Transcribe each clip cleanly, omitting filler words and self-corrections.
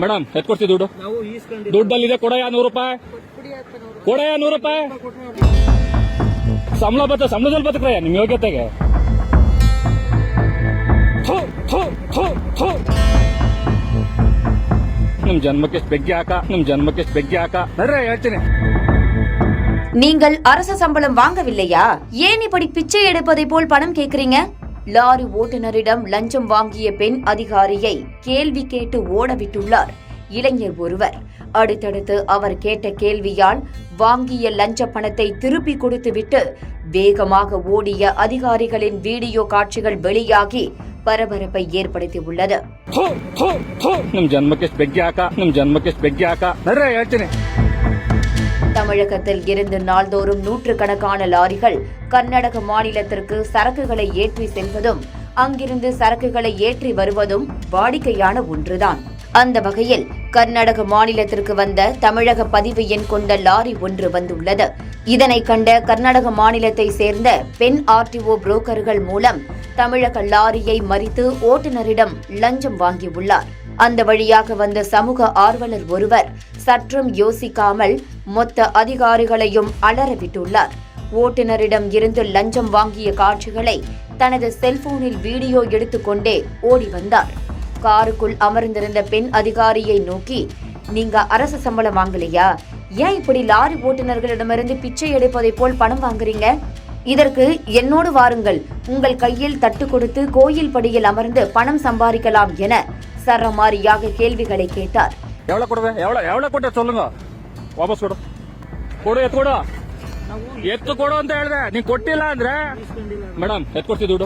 Madam ಎತ್ಕೊಡ್ತೀವಿ ದುಡ್ಡು ದುಡ್ಡಲ್ಲಿದೆ ಕೊಡಯ್ಯ 100 ರೂಪಾಯಿ ಕೊಡಯ್ಯ 100 ರೂಪಾಯಿ ಸಂಬಳದಲ್ಲಿ ಬದುಕ್ರಯ್ಯ ನಿಮ್ ಯೋಗ್ಯತೆಗೆ ನಿಮ್ ಜನ್ಮಕ್ಕೆ ಬೆಗ್ಗೆ ಹಾಕ ನಡ್ರೆ ಹೇಳ್ತೀನಿ. நீங்கள் அரச சம்பளம் வாங்கவில்லையா? ஏன் இப்படி பிச்சை எடுப்பதை போல் பணம் கேக்குறீங்க? லாரி ஓட்டுநரிடம் லஞ்சம் வாங்கிய பெண் அதிகாரியை கேள்வி கேட்டு ஓடவிட்டுள்ளார் இளைஞர் ஒருவர். அடுத்தடுத்து அவர் கேட்ட கேள்வியால் வாங்கிய லஞ்ச பணத்தை திருப்பி கொடுத்துவிட்டு வேகமாக ஓடிய அதிகாரிகளின் வீடியோ காட்சிகள் வெளியாகி பரபரப்பை ஏற்படுத்தியுள்ளது. தமிழகத்தில் இருந்து நாள்தோறும் நூற்றுக்கணக்கான லாரிகள் கர்நாடக மாநிலத்திற்கு சரக்குகளை ஏற்றி செல்வதும் அங்கிருந்து சரக்குகளை ஏற்றி வருவதும் வாடிக்கையான ஒன்றுதான். அந்த வகையில் கர்நாடக மாநிலத்திற்கு வந்த தமிழக பதிவு எண் கொண்ட லாரி ஒன்று வந்துள்ளது. இதனை கண்ட கர்நாடக மாநிலத்தை சேர்ந்த பெண் ஆர்டிஓ புரோக்கர்கள் மூலம் தமிழக லாரியை மறித்து ஓட்டுநரிடம் லஞ்சம் வாங்கியுள்ளார். அந்த வழியாக வந்த சமூக ஆர்வலர் ஒருவர் சற்றும் யோசிக்காமல் மொத்த அதிகாரிகளையும் அலறவிட்டுள்ளார். ஓட்டுநரிடம் இருந்து லஞ்சம் வாங்கிய காட்சிகளை தனது செல்போனில் வீடியோ எடுத்துக்கொண்டே ஓடி வந்தார். காருக்குள் அமர்ந்திருந்த பெண் அதிகாரியை நோக்கி, நீங்க அரசு சம்பளம் வாங்கலையா? ஏன் இப்படி லாரி ஓட்டுநர்களிடமிருந்து பிச்சை எடுப்பதை போல் பணம் வாங்குறீங்க? இதற்கு என்னோடு வாருங்கள், உங்கள் கையில் தட்டு கொடுத்து கோயில் படியில் அமர்ந்து பணம் சம்பாதிக்கலாம் என சரமாரியாக கேள்விகளை கேட்டார். எவ்வளவு ಕೊಡ சொல்லுங்க, ವಾಪಸ್ ಕೊಡು ಎತ್ತು ಕೊಡು ಅಂತ ಹೇಳಿದೆ. ನೀನ್ ಕೊಟ್ಟಿಲ್ಲ ಅಂದ್ರೆ ಮೇಡಮ್ ಎತ್ಕೊಡ್ತೀವಿ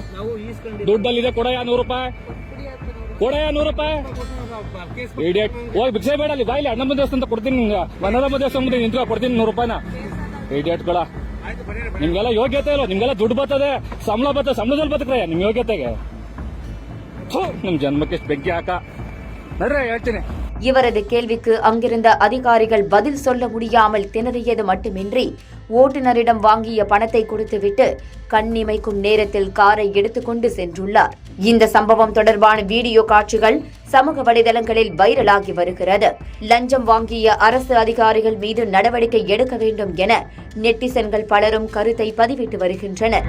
ದುಡ್ಡಲ್ಲಿದೆ ಕೊಡಯ್ಯ 100 ರೂಪಾಯಿ ಇಡಿಯಟ್. ಹೋಗಿ ಭಿಕ್ಷೆ ಬೇಡ, ಅಲ್ಲಿ ಬಾಯಿಲಿ ಅಣ್ಣಮ್ಮ ದೇವಸ್ಥಾನ ಕೊಡ್ತೀನಿ, ನಿಮ್ಗೆ ಮನೋರಮ್ಮ ದೇವಸ್ಥಾನ ಮುಂದೆ ನಿಂತ್ಕೊ ಕೊಡ್ತೀನಿ 100 ರೂಪಾಯಿನ. ಇಡಿಯಟ್ಗಳ, ನಿಮ್ಗೆಲ್ಲ ಯೋಗ್ಯತೆ ಇಲ್ಲ, ನಿಮ್ಗೆಲ್ಲ ದುಡ್ಡು ಬರ್ತದೆ, ಸಂಬಳದಲ್ಲಿ ಬದುಕ್ರಯ್ಯ ನಿಮ್ ಯೋಗ್ಯತೆಗೆ. ನಿಮ್ ಜನ್ಮಕ್ಕೆ ಬೆಗ್ಗೆ ಹಾಕ ನಡ್ರೆ ಹೇಳ್ತೀನಿ. இவரது கேள்விக்கு அங்கிருந்த அதிகாரிகள் பதில் சொல்ல முடியாமல் திணறியது மட்டுமின்றி ஓட்டுநரிடம் வாங்கிய பணத்தை கொடுத்துவிட்டு கண்ணிமைக்கும் நேரத்தில் காரை எடுத்துக்கொண்டு சென்றுள்ளார். இந்த சம்பவம் தொடர்பான வீடியோ காட்சிகள் சமூக வலைதளங்களில் வைரலாகி வருகிறது. லஞ்சம் வாங்கிய அரசு அதிகாரிகள் மீது நடவடிக்கை எடுக்க வேண்டும் என நெட்டிசன்கள் பலரும் கருத்தை பதிவிட்டு வருகின்றனர்.